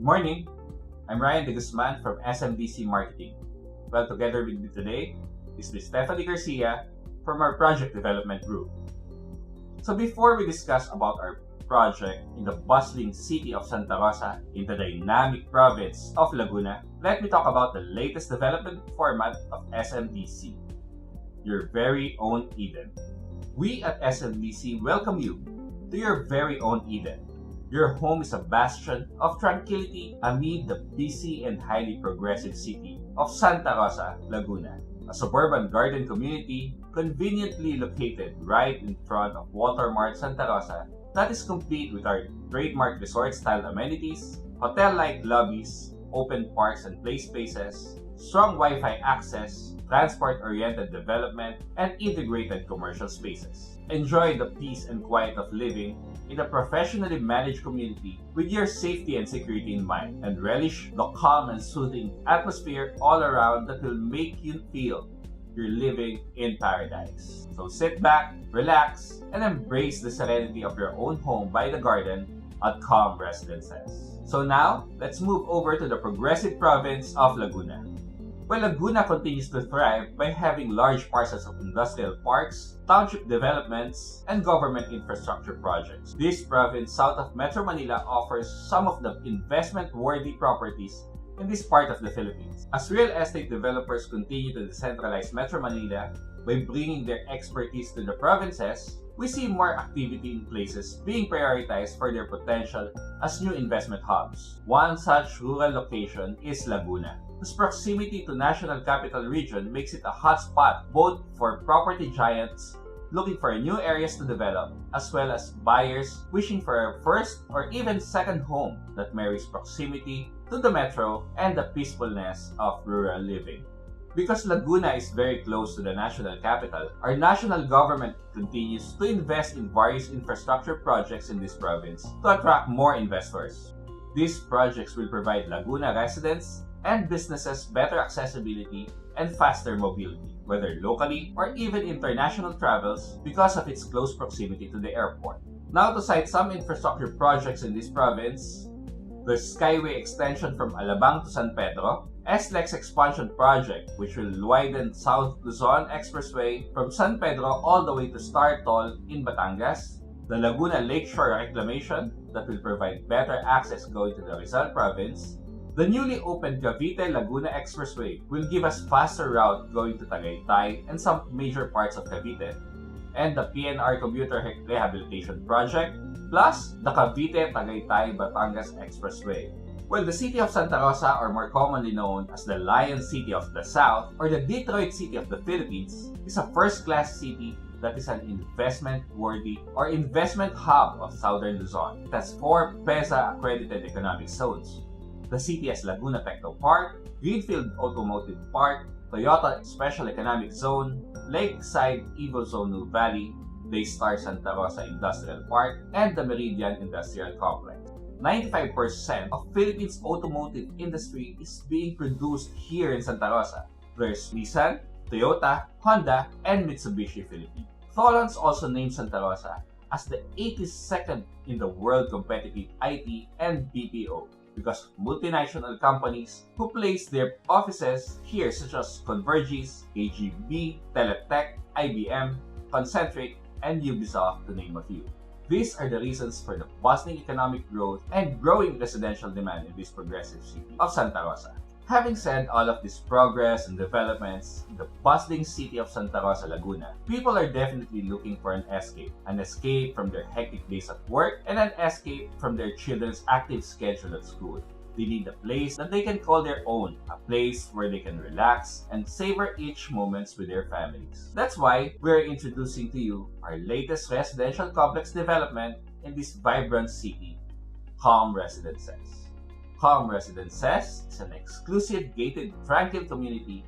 Good morning. I'm Ryan De Guzman from SMDC Marketing. Well, together with me today is Ms. Stephanie Garcia from our Project Development Group. So before we discuss about our project in the bustling city of Santa Rosa in the dynamic province of Laguna, let me talk about the latest development format of SMDC, your very own Eden. We at SMDC welcome you to your very own Eden. Your home is a bastion of tranquility amid the busy and highly progressive city of Santa Rosa, Laguna, a suburban garden community conveniently located right in front of Watermart Santa Rosa that is complete with our trademark resort-style amenities, hotel-like lobbies, open parks and play spaces, strong Wi-Fi access, transport-oriented development, and integrated commercial spaces. Enjoy the peace and quiet of living in a professionally managed community with your safety and security in mind, and relish the calm and soothing atmosphere all around that will make you feel you're living in paradise. So sit back, relax, and embrace the serenity of your own home by the garden at Calm Residences. So now, let's move over to the progressive province of Laguna. Well, Laguna continues to thrive by having large parcels of industrial parks, township developments, and government infrastructure projects. This province south of Metro Manila offers some of the investment-worthy properties in this part of the Philippines. As real estate developers continue to decentralize Metro Manila by bringing their expertise to the provinces, we see more activity in places being prioritized for their potential as new investment hubs. One such rural location is Laguna, whose proximity to National Capital Region makes it a hotspot both for property giants looking for new areas to develop, as well as buyers wishing for a first or even second home that marries proximity to the metro and the peacefulness of rural living. Because Laguna is very close to the national capital, our national government continues to invest in various infrastructure projects in this province to attract more investors. These projects will provide Laguna residents and businesses better accessibility and faster mobility, whether locally or even international travels because of its close proximity to the airport. Now to cite some infrastructure projects in this province, the Skyway extension from Alabang to San Pedro, SLEX expansion project which will widen South Luzon Expressway from San Pedro all the way to Star Toll in Batangas, the Laguna Lakeshore reclamation that will provide better access going to the Rizal province, the newly opened Cavite-Laguna Expressway will give us faster route going to Tagaytay and some major parts of Cavite, and the PNR Commuter Rehabilitation Project, plus the Cavite-Tagaytay-Batangas Expressway. Well, the city of Santa Rosa, or more commonly known as the Lion City of the South, or the Detroit City of the Philippines, is a first-class city that is an investment-worthy or investment hub of Southern Luzon. It has 4 PEZA-accredited economic zones. The city has Laguna Techno Park, Greenfield Automotive Park, Toyota Special Economic Zone, Lakeside Evo Zone New Valley, Daystar Santa Rosa Industrial Park, and the Meridian Industrial Complex. 95% of Philippines' automotive industry is being produced here in Santa Rosa. There's Nissan, Toyota, Honda, and Mitsubishi Philippines. Tholons also named Santa Rosa as the 82nd in the world competitive IT and BPO because multinational companies who place their offices here such as Convergys, KGB, Teletech, IBM, Concentric, and Ubisoft to name a few. These are the reasons for the bustling economic growth and growing residential demand in this progressive city of Santa Rosa. Having said all of this progress and developments in the bustling city of Santa Rosa, Laguna, people are definitely looking for an escape from their hectic days at work and an escape from their children's active schedule at school. They need a place that they can call their own, a place where they can relax and savor each moment with their families. That's why we're introducing to you our latest residential complex development in this vibrant city, Calm Residences. Calm Residences is an exclusive gated tranquil community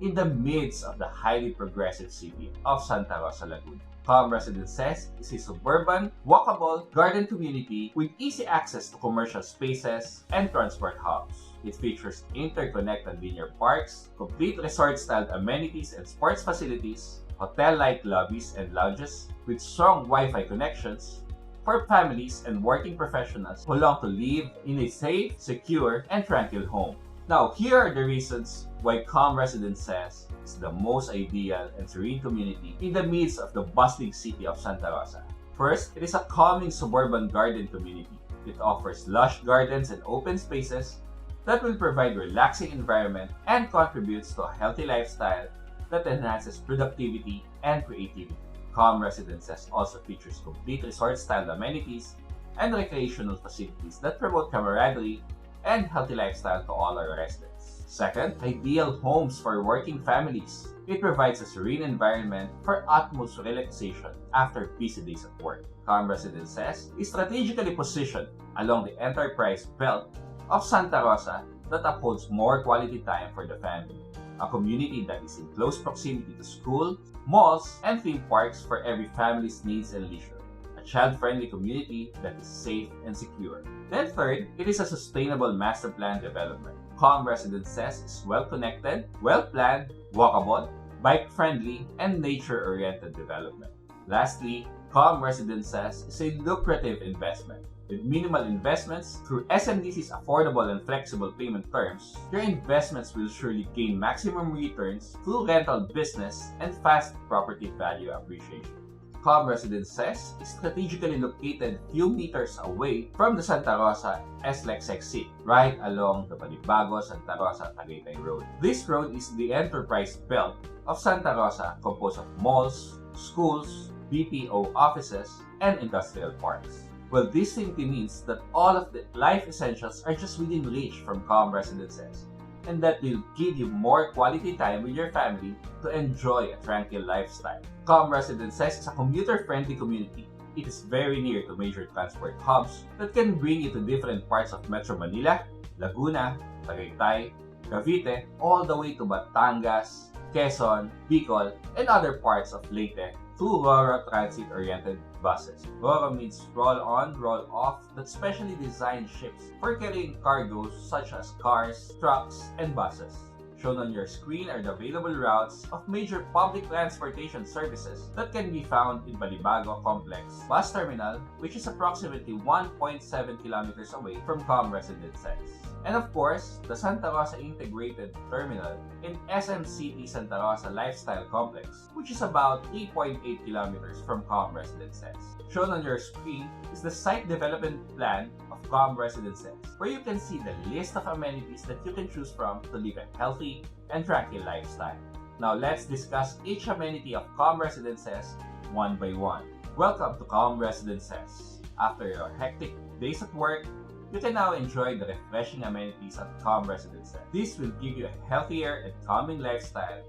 in the midst of the highly progressive city of Santa Rosa, Laguna. Calm Residences is a suburban, walkable garden community with easy access to commercial spaces and transport hubs. It features interconnected linear parks, complete resort-style amenities and sports facilities, hotel-like lobbies and lounges with strong Wi-Fi connections, for families and working professionals who long to live in a safe, secure, and tranquil home. Now, here are the reasons why Calm Residences is the most ideal and serene community in the midst of the bustling city of Santa Rosa. First, it is a calming suburban garden community. It offers lush gardens and open spaces that will provide a relaxing environment and contributes to a healthy lifestyle that enhances productivity and creativity. Calm Residences also features complete resort-style amenities and recreational facilities that promote camaraderie and healthy lifestyle to all our residents. Second, ideal homes for working families. It provides a serene environment for utmost relaxation after busy days at work. Calm Residences is strategically positioned along the enterprise belt of Santa Rosa that upholds more quality time for the family. A community that is in close proximity to school, malls, and theme parks for every family's needs and leisure. A child-friendly community that is safe and secure. Then third, it is a sustainable master plan development. Calm Residences is well-connected, well-planned, walkable, bike-friendly, and nature-oriented development. Lastly, Calm Residences is a lucrative investment. With minimal investments through SMDC's affordable and flexible payment terms, your investments will surely gain maximum returns through rental business and fast property value appreciation. Calm Residences is strategically located few meters away from the Santa Rosa SLEX exit, right along the Balibago-Santa Rosa-Tagaytay Road. This road is the enterprise belt of Santa Rosa, composed of malls, schools, BPO offices, and industrial parks. Well, this simply means that all of the life essentials are just within reach from Calm Residences, and that will give you more quality time with your family to enjoy a tranquil lifestyle. Calm Residences is a commuter-friendly community. It is very near to major transport hubs that can bring you to different parts of Metro Manila, Laguna, Tagaytay, Cavite, all the way to Batangas, Quezon, Bicol, and other parts of Leyte through RORO transit-oriented buses. RORO means roll on, roll off, that specially designed ships for carrying cargoes such as cars, trucks, and buses. Shown on your screen are the available routes of major public transportation services that can be found in Balibago Complex Bus Terminal, which is approximately 1.7 kilometers away from Calm Residences. And of course, the Santa Rosa Integrated Terminal in SM City Santa Rosa Lifestyle Complex, which is about 3.8 kilometers from Calm Residences. Shown on your screen is the site development plan of Calm Residences, where you can see the list of amenities that you can choose from to live a healthy and tranquil lifestyle. Now let's discuss each amenity of Calm Residences one by one. Welcome to Calm Residences. After your hectic days at work, you can now enjoy the refreshing amenities at Calm Residences. This will give you a healthier and calming lifestyle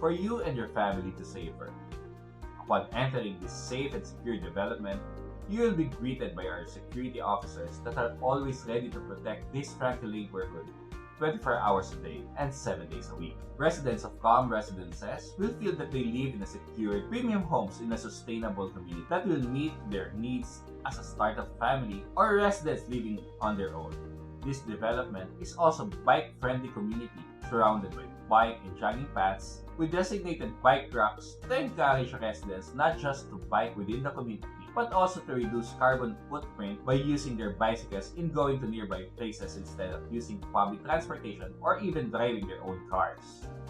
for you and your family to savor. Upon entering this safe and secure development, you will be greeted by our security officers that are always ready to protect this tranquil neighborhood 24 hours a day and 7 days a week. Residents of Calm Residences will feel that they live in a secured, premium homes in a sustainable community that will meet their needs as a startup family or residents living on their own. This development is also a bike-friendly community surrounded by bike and jogging paths with designated bike racks to encourage residents not just to bike within the community, but also to reduce carbon footprint by using their bicycles in going to nearby places instead of using public transportation or even driving their own cars.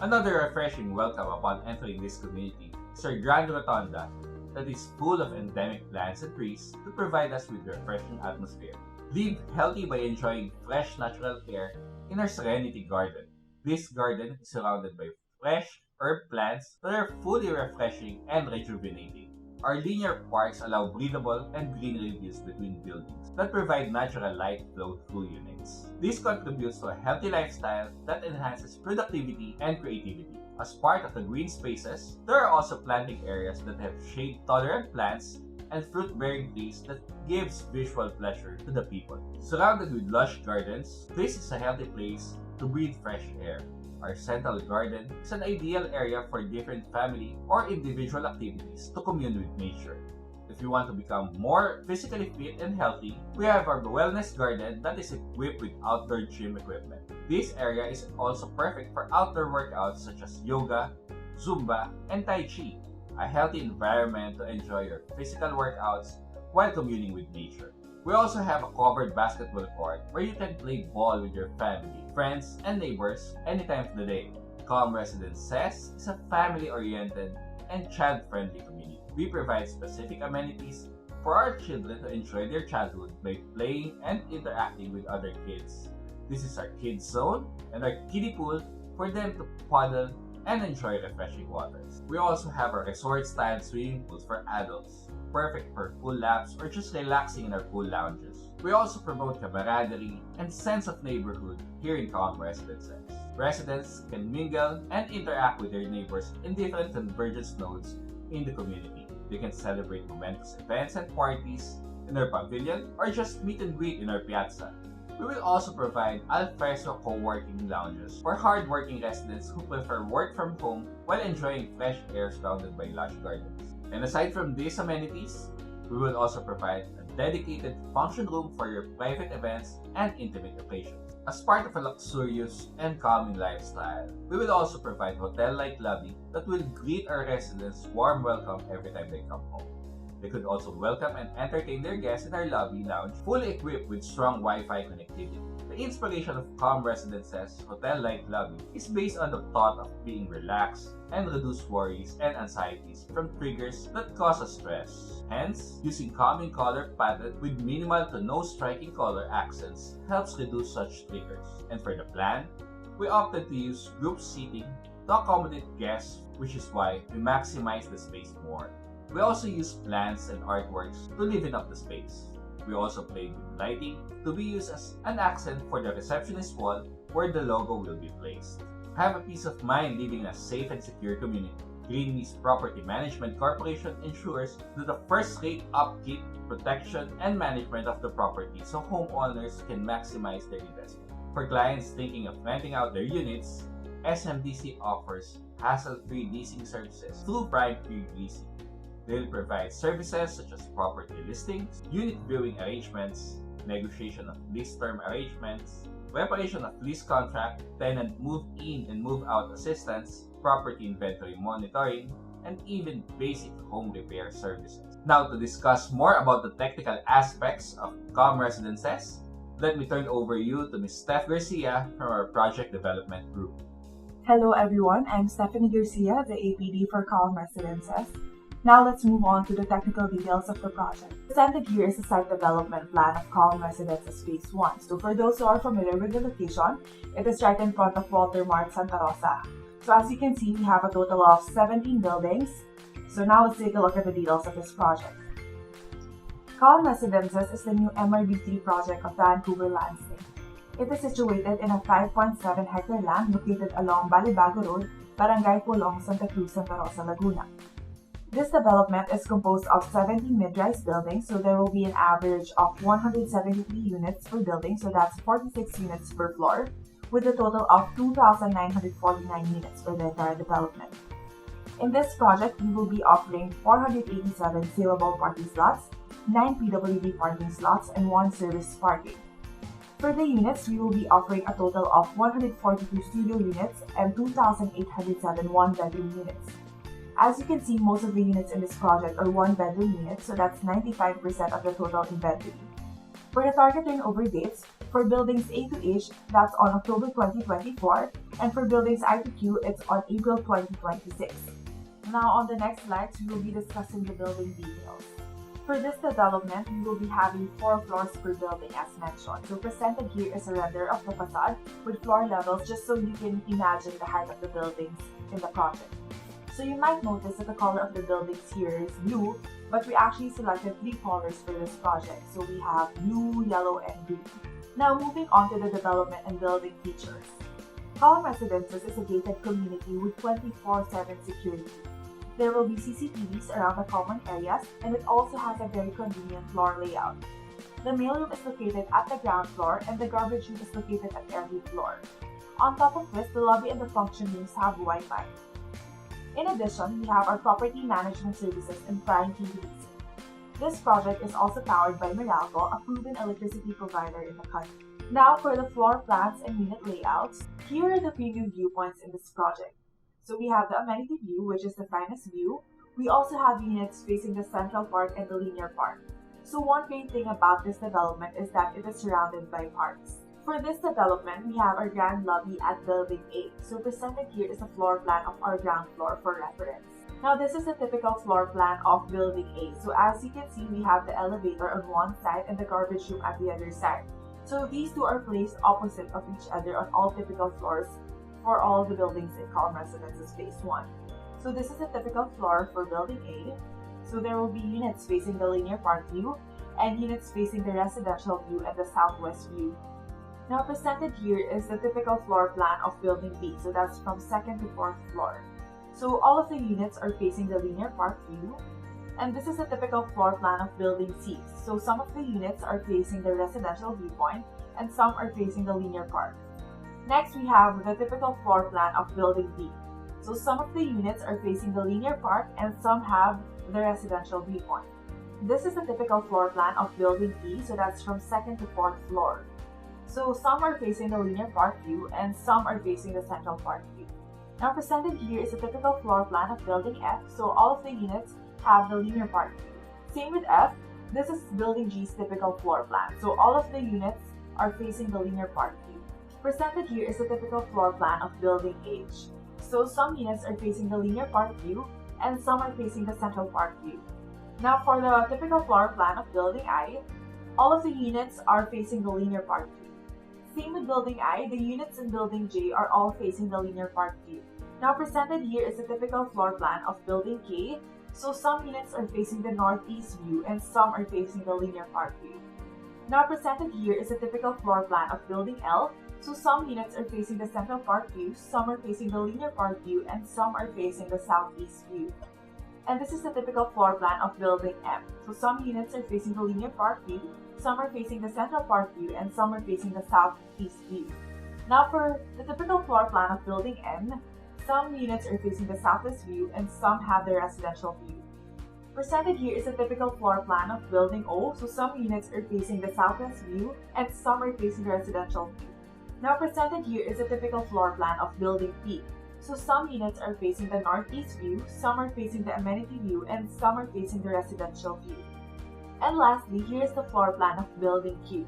Another refreshing welcome upon entering this community is our Grand Rotonda that is full of endemic plants and trees to provide us with refreshing atmosphere. Live healthy by enjoying fresh natural air in our Serenity Garden. This garden is surrounded by fresh herb plants that are fully refreshing and rejuvenating. Our linear parks allow breathable and greenery views between buildings that provide natural light flow through units. This contributes to a healthy lifestyle that enhances productivity and creativity. As part of the green spaces, there are also planting areas that have shade-tolerant plants and fruit-bearing trees that gives visual pleasure to the people. Surrounded with lush gardens, this is a healthy place to breathe fresh air. Our central garden is an ideal area for different family or individual activities to commune with nature. If you want to become more physically fit and healthy, we have our wellness garden that is equipped with outdoor gym equipment. This area is also perfect for outdoor workouts such as yoga, Zumba, and Tai Chi. A healthy environment to enjoy your physical workouts while communing with nature. We also have a covered basketball court where you can play ball with your family, friends, and neighbors any time of the day. Calm Residences is a family-oriented and child-friendly community. We provide specific amenities for our children to enjoy their childhood by playing and interacting with other kids. This is our kids zone and our kiddie pool for them to paddle and enjoy refreshing waters. We also have our resort-style swimming pools for adults, perfect for pool laps or just relaxing in our pool lounges. We also promote camaraderie and sense of neighborhood here in Calm Residences. Residents can mingle and interact with their neighbors in different convergence nodes in the community. They can celebrate momentous events and parties in our pavilion or just meet and greet in our piazza. We will also provide Alfresco co-working lounges for hard-working residents who prefer work from home while enjoying fresh air surrounded by lush gardens. And aside from these amenities, we will also provide a dedicated function room for your private events and intimate occasions. As part of a luxurious and calming lifestyle, we will also provide hotel-like lobby that will greet our residents warm welcome every time they come home. They could also welcome and entertain their guests in our lobby lounge, fully equipped with strong Wi-Fi connectivity. The inspiration of Calm Residences' hotel-like lobby is based on the thought of being relaxed and reduce worries and anxieties from triggers that cause us stress. Hence, using calming color palette with minimal to no striking color accents helps reduce such triggers. And for the plan, we opted to use group seating to accommodate guests, which is why we maximize the space more. We also use plants and artworks to liven up the space. We also played with lighting to be used as an accent for the receptionist wall where the logo will be placed. Have a peace of mind living in a safe and secure community. Greenlease Property Management Corporation ensures that the first-rate upkeep, protection, and management of the property so homeowners can maximize their investment. For clients thinking of renting out their units, SMDC offers hassle-free leasing services through Prime Leasing. They'll provide services such as property listings, unit viewing arrangements, negotiation of lease term arrangements, preparation of lease contract, tenant move-in and move-out assistance, property inventory monitoring, and even basic home repair services. Now, to discuss more about the technical aspects of Calm Residences, let me turn over you to Ms. Steph Garcia from our Project Development Group. Hello everyone, I'm Stephanie Garcia, the APD for Calm Residences. Now let's move on to the technical details of the project. Presented here is the site development plan of Calm Residences Phase 1. So for those who are familiar with the location, it is right in front of Walter Mart Santa Rosa. So as you can see, we have a total of 17 buildings. So now let's take a look at the details of this project. Calm Residences is the new MRB3 project of Vancouver Landscape. It is situated in a 5.7 hectare land located along Balibago Road, Barangay Pulong, Santa Cruz, Santa Rosa, Laguna. This development is composed of 17 mid-rise buildings, so there will be an average of 173 units per building, so that's 46 units per floor, with a total of 2,949 units for the entire development. In this project, we will be offering 487 saleable parking slots, 9 PWD parking slots, and 1 service parking. For the units, we will be offering a total of 142 studio units and 2,807 one-bedroom units. As you can see, most of the units in this project are one-bedroom units, so that's 95% of the total inventory. For the target turnover dates, for buildings A to H, that's on October 2024, and for buildings I to Q, it's on April 2026. Now on the next slides, we will be discussing the building details. For this development, we will be having 4 floors per building as mentioned. So presented here is a render of the facade with floor levels just so you can imagine the height of the buildings in the project. So you might notice that the color of the buildings here is blue, but we actually selected 3 colors for this project. So we have blue, yellow, and green. Now moving on to the development and building features. Calm Residences is a gated community with 24/7 security. There will be CCTVs around the common areas, and it also has a very convenient floor layout. The mailroom is located at the ground floor, and the garbage room is located at every floor. On top of this, the lobby and the function rooms have Wi-Fi. In addition, we have our property management services and Prime Leasing. This project is also powered by Meralco, a proven electricity provider in the country. Now for the floor plans and unit layouts, here are the preview viewpoints in this project. So we have the amenity view, which is the finest view. We also have units facing the Central Park and the Linear Park. So one great thing about this development is that it is surrounded by parks. For this development, we have our grand lobby at Building A. So presented here is a floor plan of our ground floor for reference. Now this is a typical floor plan of Building A. So as you can see, we have the elevator on one side and the garbage room at the other side. So these two are placed opposite of each other on all typical floors for all the buildings in Calm Residences Phase 1. So this is a typical floor for Building A. So there will be units facing the linear park view and units facing the residential view and the southwest view. Now presented here is the typical floor plan of Building B. So that's from 2nd to 4th floor. So all of the units are facing the linear park view. And this is a typical floor plan of Building C. So some of the units are facing the residential viewpoint and some are facing the linear park. Next, we have the typical floor plan of Building D. So some of the units are facing the linear park and some have the residential viewpoint. This is a typical floor plan of Building E, so that's from 2nd to 4th floor. So some are facing the linear park view and some are facing the central park view. Now presented here is a typical floor plan of Building F, so all of the units have the linear park view. Same with F, this is Building G's typical floor plan, so all of the units are facing the linear park view. Presented here is a typical floor plan of Building H. So some units are facing the linear park view and some are facing the central park view. Now for the typical floor plan of Building I, all of the units are facing the linear park view. Same with Building I, the units in Building J are all facing the linear park view. Now presented here is a typical floor plan of Building K, so some units are facing the northeast view and some are facing the linear park view. Now presented here is a typical floor plan of Building L, so some units are facing the central park view, some are facing the linear park view, and some are facing the southeast view. And this is the typical floor plan of Building M. So some units are facing the linear park view, some are facing the central park view, and some are facing the southeast view. Now for the typical floor plan of Building N, some units are facing the southwest view and some have the residential view. Presented here is a typical floor plan of Building O, so some units are facing the southwest view and some are facing the residential view. Now presented here is a typical floor plan of Building P. So some units are facing the northeast view, some are facing the amenity view, and some are facing the residential view. And lastly, here's the floor plan of Building Q.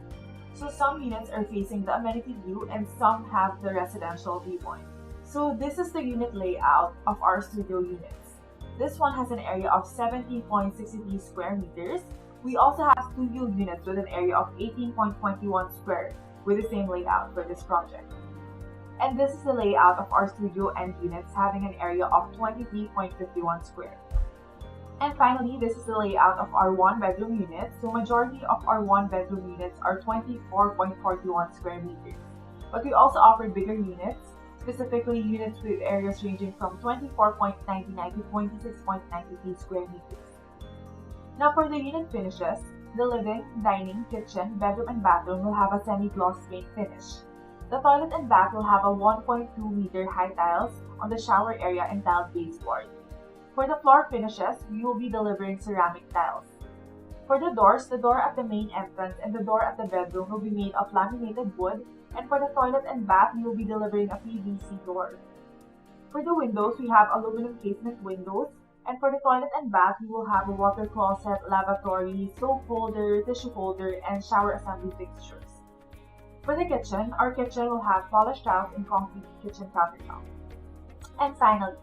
So some units are facing the amenity view and some have the residential viewpoint. So this is the unit layout of our studio units. This one has an area of 70.63 square meters. We also have studio units with an area of 18.21 square with the same layout for this project. And this is the layout of our studio end units having an area of 23.51 square. And finally, this is the layout of our one-bedroom units. So majority of our one-bedroom units are 24.41 square meters. But we also offer bigger units, specifically units with areas ranging from 24.99 to 26.93 square meters. Now for the unit finishes, the living, dining, kitchen, bedroom, and bathroom will have a semi-gloss paint finish. The toilet and bath will have a 1.2 meter high tiles on the shower area and tiled baseboard. For the floor finishes, we will be delivering ceramic tiles. For the doors, the door at the main entrance and the door at the bedroom will be made of laminated wood, and for the toilet and bath, we will be delivering a PVC door. For the windows, we have aluminum casement windows, and for the toilet and bath, we will have a water closet, lavatory, soap holder, tissue holder, and shower assembly fixtures. For the kitchen, our kitchen will have polished tiles and concrete kitchen countertop. And finally,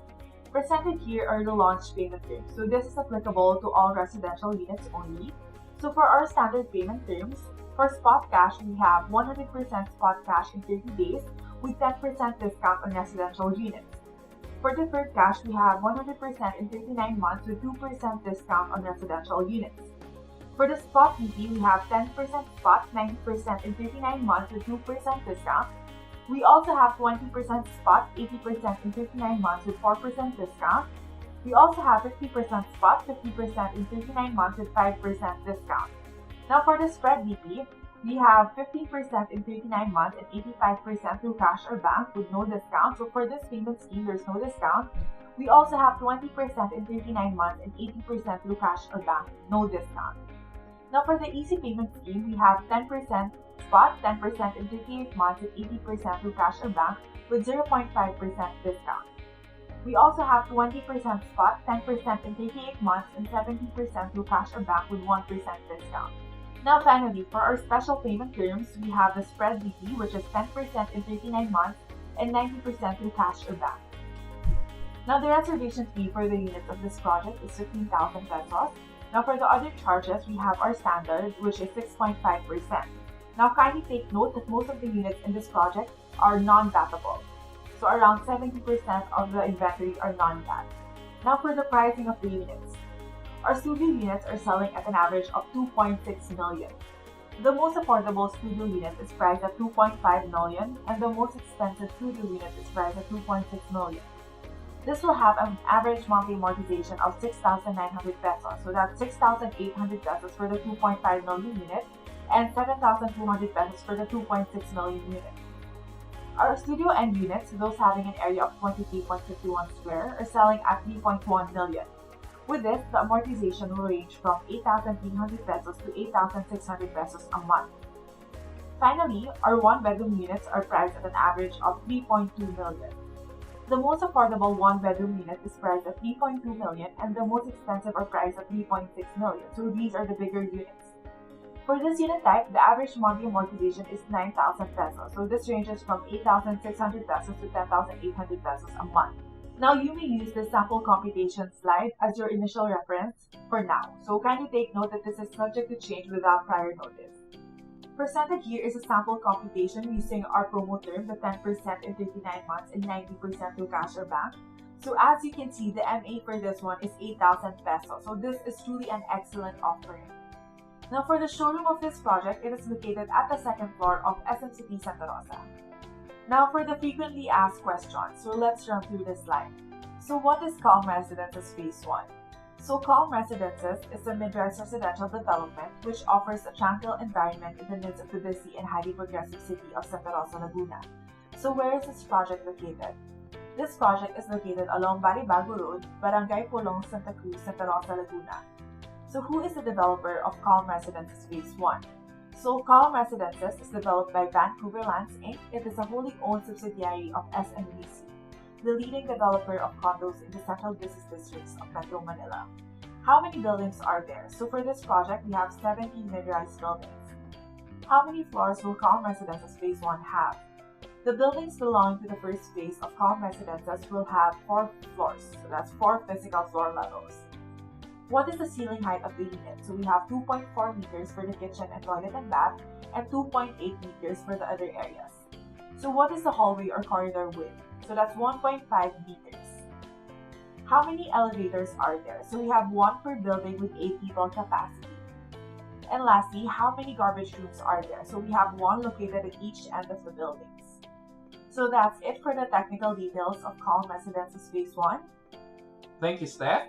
presented here are the launch payment terms. So this is applicable to all residential units only. So for our standard payment terms, for spot cash, we have 100% spot cash in 30 days with 10% discount on residential units. For deferred cash, we have 100% in 39 months with 2% discount on residential units. For the spot BP, we have 10% spot, 90% in 39 months with 2% discount. We also have 20% spot, 80% in 39 months with 4% discount. We also have 50% spot, 50% in 39 months with 5% discount. Now for the spread BP, we have 15% in 39 months and 85% through cash or bank with no discount. So for this payment scheme, there's no discount. We also have 20% in 39 months and 80% through cash or bank, no discount. Now for the easy payment scheme, we have 10% spot, 10% in 38 months and 80% through cash or bank with 0.5% discount. We also have 20% spot, 10% in 38 months, and 70% through cash or bank with 1% discount. Now finally, for our special payment terms, we have the spread BT, which is 10% in 39 months and 90% through cash or bank. Now the reservation fee for the units of this project is 15,000 pesos. Now for the other charges, we have our standard, which is 6.5%. Now kindly take note that most of the units in this project are non-VATable. So around 70% of the inventory are non-VAT. Now for the pricing of the units. Our studio units are selling at an average of 2.6 million. The most affordable studio unit is priced at 2.5 million and the most expensive studio unit is priced at 2.6 million. This will have an average monthly amortization of 6,900 pesos. So that's 6,800 pesos for the 2.5 million unit and 7,200 pesos for the 2.6 million unit. Our studio end units, those having an area of 23.51 square, are selling at 3.1 million. With this, the amortization will range from 8,300 pesos to 8,600 pesos a month. Finally, our one-bedroom units are priced at an average of 3.2 million. The most affordable one-bedroom unit is priced at 3.2 million and the most expensive are priced at 3.6 million. So these are the bigger units. For this unit type, the average monthly amortization is 9,000 pesos. So this ranges from 8,600 pesos to 10,800 pesos a month. Now you may use the sample computation slide as your initial reference for now. So kindly take note that this is subject to change without prior notice. Presented here is a sample computation using our promo term, the 10% in 39 months and 90% through cash or bank. So as you can see, the MA for this one is 8,000 pesos. So this is truly an excellent offering. Now for the showroom of this project, it is located at the second floor of SM City Santa Rosa. Now for the frequently asked questions, so let's run through this slide. So what is Calm Residences Phase 1? So Calm Residences is a mid-rise residential development which offers a tranquil environment in the midst of the busy and highly progressive city of Santa Rosa, Laguna. So where is this project located? This project is located along Baribago Road, Barangay Polong, Santa Cruz, Santa Rosa, Laguna. So who is the developer of Calm Residences Phase 1? So Calm Residences is developed by Vancouver Lands Inc. It is a wholly owned subsidiary of SMBC, the leading developer of condos in the central business districts of Metro Manila. How many buildings are there? So for this project, we have 17 mid-rise buildings. How many floors will Calm Residences Phase 1 have? The buildings belonging to the first phase of Calm Residences will have 4 floors, so that's 4 physical floor levels. What is the ceiling height of the unit? So we have 2.4 meters for the kitchen and toilet and bath, and 2.8 meters for the other areas. So what is the hallway or corridor width? So that's 1.5 meters. How many elevators are there? So we have 1 per building with 8 people capacity. And lastly, how many garbage rooms are there? So we have 1 located at each end of the buildings. So that's it for the technical details of Calm Residences Phase 1. Thank you, Steph.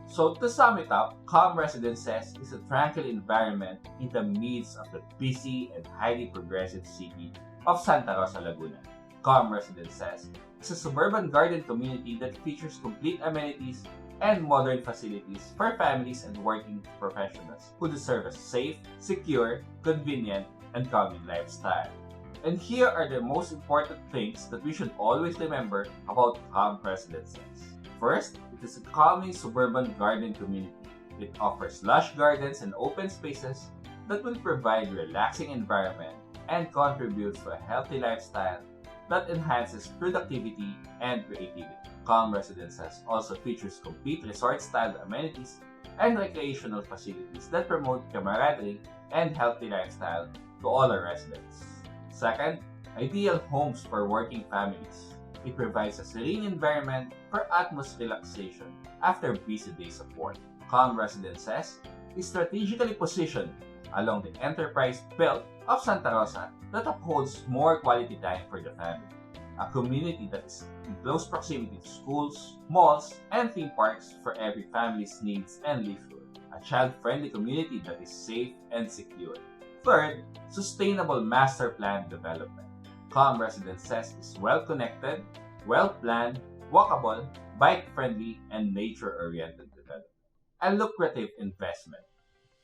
So to sum it up, Calm Residences is a tranquil environment in the midst of the busy and highly progressive city of Santa Rosa, Laguna. Calm Residences is a suburban garden community that features complete amenities and modern facilities for families and working professionals who deserve a safe, secure, convenient, and calming lifestyle. And here are the most important things that we should always remember about Calm Residences. First, it is a calming suburban garden community. It offers lush gardens and open spaces that will provide a relaxing environment and contributes to a healthy lifestyle that enhances productivity and creativity. Calm Residences also features complete resort-style amenities and recreational facilities that promote camaraderie and healthy lifestyle to all our residents. Second, ideal homes for working families. It provides a serene environment for utmost relaxation after busy days of work. Calm Residences is strategically positioned along the enterprise belt of Santa Rosa that upholds more quality time for the family. A community that is in close proximity to schools, malls, and theme parks for every family's needs and leisure. A child-friendly community that is safe and secure. Third, sustainable master plan development. Calm Residences is well-connected, well-planned, walkable, bike-friendly, and nature-oriented development. A lucrative investment.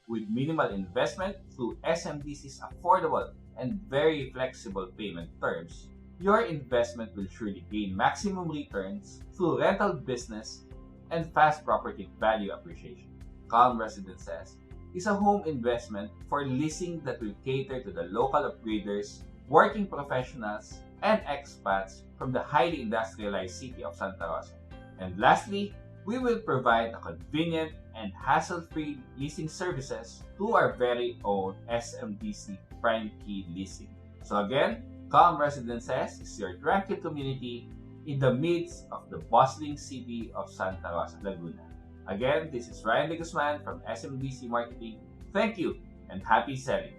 With minimal investment through SMBC's affordable and very flexible payment terms, your investment will surely gain maximum returns through rental business and fast property value appreciation. Calm Residences is a home investment for leasing that will cater to the local upgraders, working professionals, and expats from the highly industrialized city of Santa Rosa. And lastly, we will provide a convenient and hassle-free leasing services to our very own SMDC Prime Key Leasing. So again, Calm Residences is your tranquil community in the midst of the bustling city of Santa Rosa, Laguna. Again, this is Ryan De Guzman from SMDC Marketing. Thank you and happy selling!